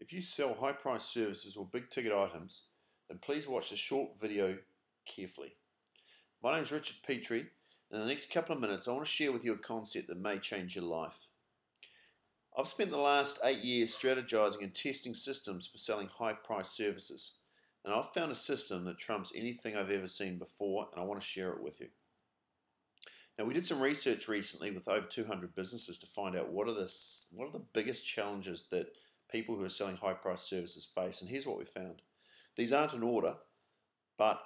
If you sell high-priced services or big-ticket items, then please watch this short video carefully. My name is Richard Petrie, and in the next couple of minutes I want to share with you a concept that may change your life. I've spent the last 8 years strategizing and testing systems for selling high-priced services, and I've found a system that trumps anything I've ever seen before, and I want to share it with you. Now, we did some research recently with over 200 businesses to find out what are the biggest challenges that people who are selling high-priced services face, and here's what we found. These aren't in order, but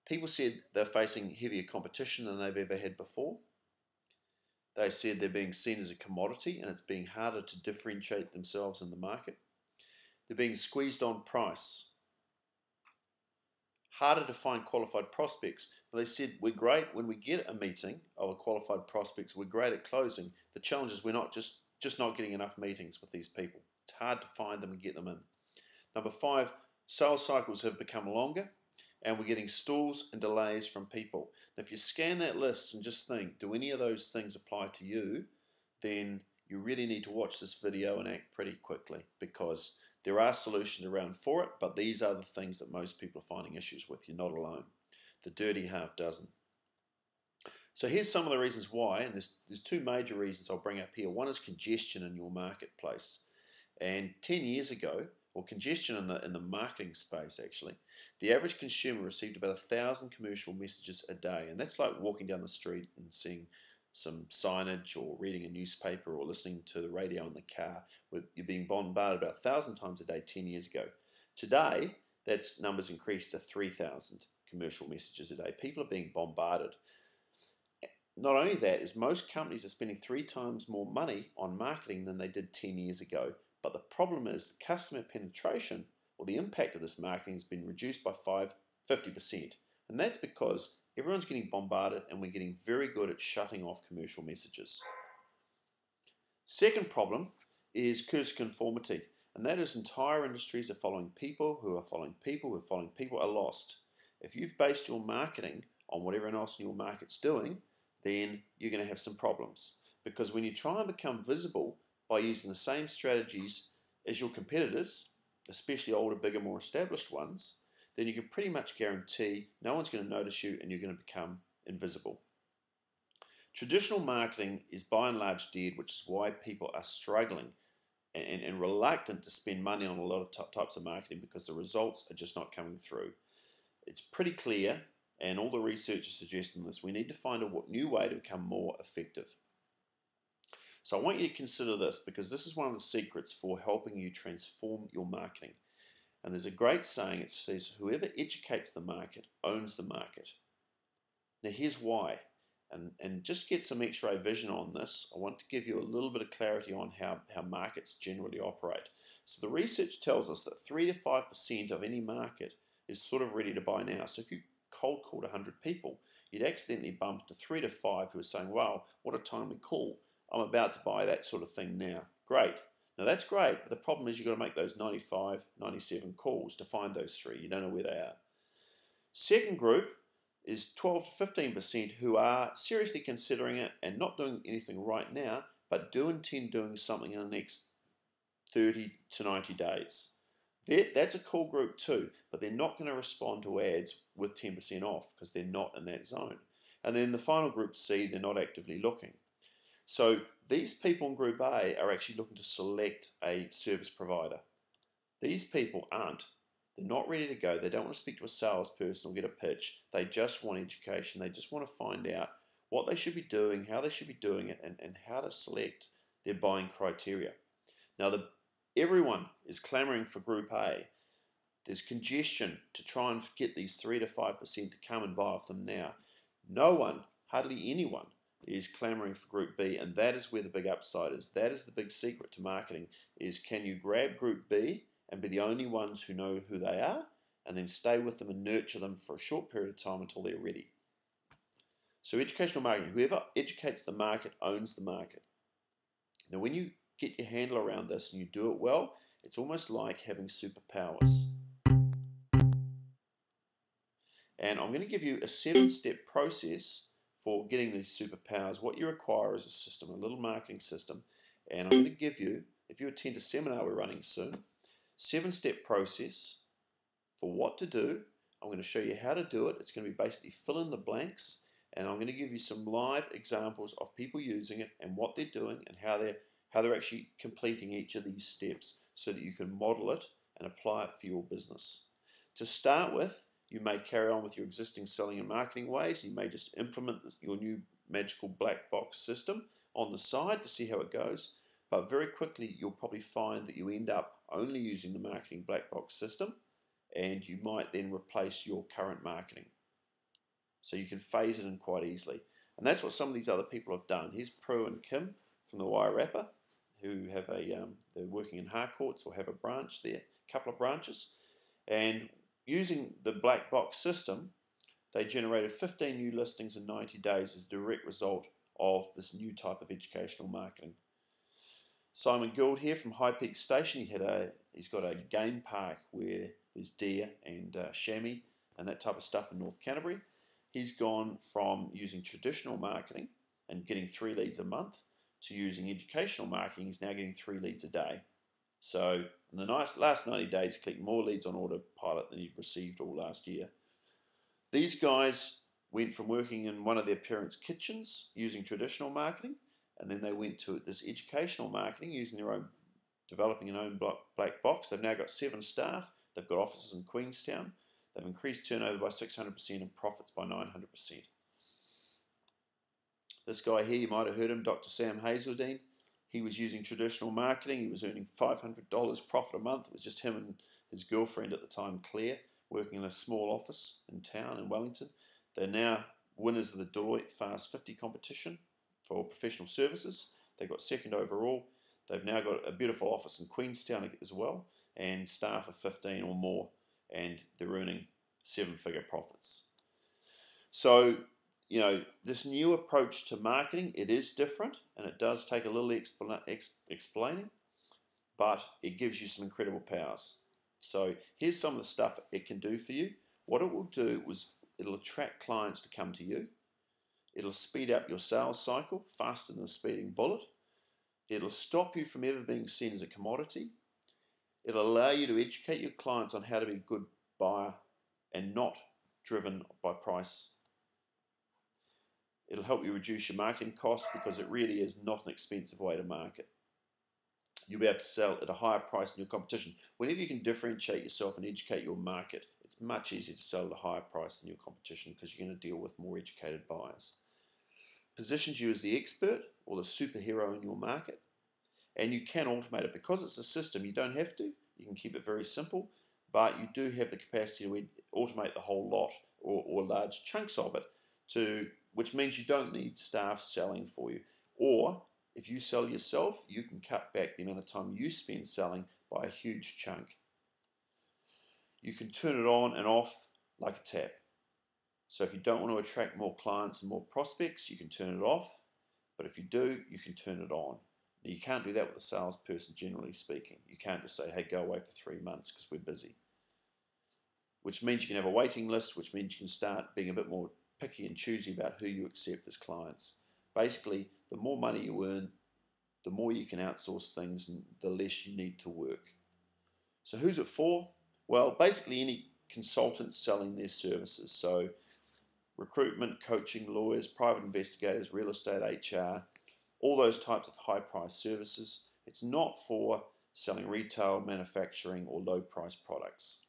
people said they're facing heavier competition than they've ever had before. They said they're being seen as a commodity and it's being harder to differentiate themselves in the market. They're being squeezed on price. Harder to find qualified prospects. They said we're great when we get a meeting of a qualified prospects, we're great at closing. The challenge is we're not just not getting enough meetings with these people. It's hard to find them and get them in. Number 5, sales cycles have become longer and we're getting stalls and delays from people. Now, if you scan that list and just think, do any of those things apply to you, then you really need to watch this video and act pretty quickly, because there are solutions around for it, but these are the things that most people are finding issues with. You're not alone. The dirty half dozen. So here's some of the reasons why, and there's two major reasons I'll bring up here. One is congestion in your marketplace. And 10 years ago, or congestion in the marketing space actually, the average consumer received about 1,000 commercial messages a day. And that's like walking down the street and seeing some signage or reading a newspaper or listening to the radio in the car. You're being bombarded about 1,000 times a day 10 years ago. Today, that's numbers increased to 3,000 commercial messages a day. People are being bombarded. Not only that, is most companies are spending 3 times more money on marketing than they did 10 years ago. But the problem is the customer penetration, or the impact of this marketing, has been reduced by 50%. And that's because everyone's getting bombarded and we're getting very good at shutting off commercial messages. Second problem is cursor conformity. And that is entire industries are following people who are following people who are following people are lost. If you've based your marketing on what everyone else in your market's doing, then you're going to have some problems. Because when you try and become visible by using the same strategies as your competitors, especially older, bigger, more established ones, then you can pretty much guarantee no one's going to notice you and you're going to become invisible. Traditional marketing is by and large dead, which is why people are struggling and reluctant to spend money on a lot of types of marketing, because the results are just not coming through. It's pretty clear, and all the research is suggesting this, we need to find a new way to become more effective. So I want you to consider this, because this is one of the secrets for helping you transform your marketing. And there's a great saying, it says, whoever educates the market owns the market. Now here's why. And just get some x-ray vision on this, I want to give you a little bit of clarity on how markets generally operate. So the research tells us that 3 to 5% of any market is sort of ready to buy now. So if you cold called 100 people, you'd accidentally bump to 3 to 5 who are saying, wow, what a timely call. I'm about to buy that sort of thing now. Great. Now that's great, but the problem is you've got to make those 95, 97 calls to find those 3. You don't know where they are. Second group is 12 to 15% who are seriously considering it and not doing anything right now, but do intend doing something in the next 30 to 90 days. That's a cool group too, but they're not going to respond to ads with 10% off because they're not in that zone. And then the final group C, they're not actively looking. So these people in Group A are actually looking to select a service provider. These people aren't. They're not ready to go. They don't want to speak to a salesperson or get a pitch. They just want education. They just want to find out what they should be doing, how they should be doing it, and how to select their buying criteria. Now, everyone is clamoring for Group A. There's congestion to try and get these 3 to 5% to come and buy off them now. No one, hardly anyone, is clamoring for Group B, and that is where the big upside is. That is the big secret to marketing, is can you grab Group B and be the only ones who know who they are, and then stay with them and nurture them for a short period of time until they're ready. So educational marketing, whoever educates the market owns the market. Now when you get your handle around this and you do it well, it's almost like having superpowers. And I'm going to give you a 7-step process for getting these superpowers. What you require is a system, a little marketing system. And I'm going to give you, if you attend a seminar we're running soon, 7-step process for what to do. I'm going to show you how to do it. It's going to be basically fill in the blanks, and I'm going to give you some live examples of people using it and what they're doing and how they're actually completing each of these steps so that you can model it and apply it for your business. To start with, you may carry on with your existing selling and marketing ways. You may just implement your new magical black box system on the side to see how it goes. But very quickly, you'll probably find that you end up only using the marketing black box system, and you might then replace your current marketing. So you can phase it in quite easily. And that's what some of these other people have done. Here's Prue and Kim from the Wairarapa, who have they're working in Harcourts or have a branch there, a couple of branches. And using the black box system, they generated 15 new listings in 90 days as a direct result of this new type of educational marketing. Simon Gould here from High Peak Station. He's got a game park where there's deer and chamois and that type of stuff in North Canterbury. He's gone from using traditional marketing and getting 3 leads a month to using educational marketing. He's now getting 3 leads a day. So in the last 90 days, he collected more leads on autopilot than he'd received all last year. These guys went from working in one of their parents' kitchens using traditional marketing, and then they went to this educational marketing using developing an own black box. They've now got 7 staff. They've got offices in Queenstown. They've increased turnover by 600% and profits by 900%. This guy here, you might have heard him, Dr. Sam Hazeldine. He was using traditional marketing. He was earning $500 profit a month. It was just him and his girlfriend at the time, Claire, working in a small office in town in Wellington. They're now winners of the Deloitte Fast 50 competition for professional services. They got 2nd overall. They've now got a beautiful office in Queenstown as well, and staff of 15 or more, and they're earning 7-figure profits. So, you know, this new approach to marketing, it is different, and it does take a little explaining, but it gives you some incredible powers. So here's some of the stuff it can do for you. What it will do is it'll attract clients to come to you. It'll speed up your sales cycle faster than a speeding bullet. It'll stop you from ever being seen as a commodity. It'll allow you to educate your clients on how to be a good buyer and not driven by price. It'll help you reduce your marketing costs because it really is not an expensive way to market. You'll be able to sell at a higher price than your competition. Whenever you can differentiate yourself and educate your market, it's much easier to sell at a higher price than your competition because you're going to deal with more educated buyers. Positions you as the expert or the superhero in your market, and you can automate it. Because it's a system, you don't have to. You can keep it very simple, but you do have the capacity to automate the whole lot or large chunks of it, which means you don't need staff selling for you. Or if you sell yourself, you can cut back the amount of time you spend selling by a huge chunk. You can turn it on and off like a tap. So if you don't want to attract more clients and more prospects, you can turn it off. But if you do, you can turn it on. Now, you can't do that with a salesperson, generally speaking. You can't just say, hey, go away for 3 months because we're busy. Which means you can have a waiting list, which means you can start being a bit more picky and choosy about who you accept as clients. Basically, the more money you earn, the more you can outsource things and the less you need to work. So who's it for? Well, basically any consultant selling their services. So recruitment, coaching, lawyers, private investigators, real estate, HR, all those types of high-priced services. It's not for selling retail, manufacturing, or low-priced products.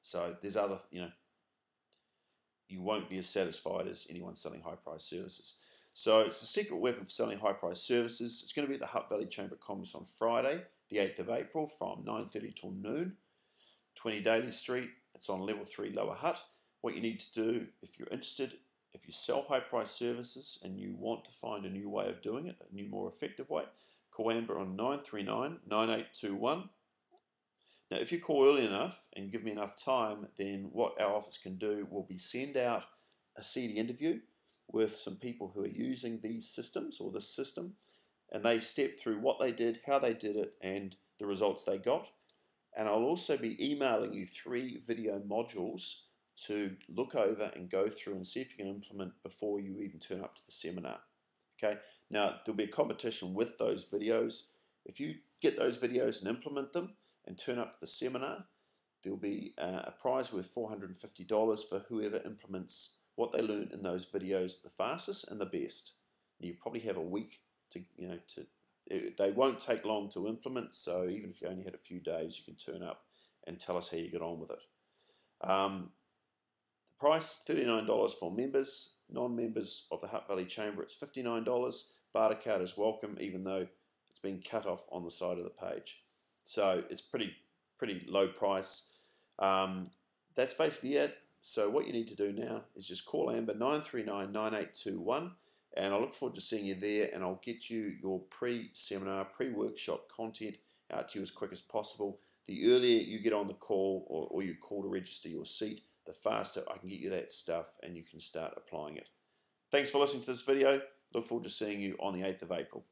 So there's other, you won't be as satisfied as anyone selling high-priced services. So it's a secret weapon for selling high-priced services. It's going to be at the Hutt Valley Chamber of Commerce on Friday, the 8th of April from 9:30 till noon, 20 Daly Street. It's on level 3 Lower Hutt. What you need to do if you're interested, if you sell high-priced services and you want to find a new way of doing it, a new, more effective way, call Amber on 939-9821. Now, if you call early enough and give me enough time, then what our office can do will be send out a CD interview with some people who are using these systems or this system, and they step through what they did, how they did it, and the results they got. And I'll also be emailing you 3 video modules to look over and go through and see if you can implement before you even turn up to the seminar. Okay, now there'll be a competition with those videos. If you get those videos and implement them, and turn up to the seminar, there'll be a prize worth $450 for whoever implements what they learned in those videos the fastest and the best. You probably have a week to, they won't take long to implement, so even if you only had a few days, you can turn up and tell us how you get on with it. The price, $39 for members. Non-members of the Hutt Valley Chamber, it's $59. Barter card is welcome, even though it's been cut off on the side of the page. So it's pretty low price. That's basically it. So what you need to do now is just call Amber 939-9821, and I look forward to seeing you there, and I'll get you your pre-seminar, pre-workshop content out to you as quick as possible. The earlier you get on the call or you call to register your seat, the faster I can get you that stuff and you can start applying it. Thanks for listening to this video. Look forward to seeing you on the 8th of April.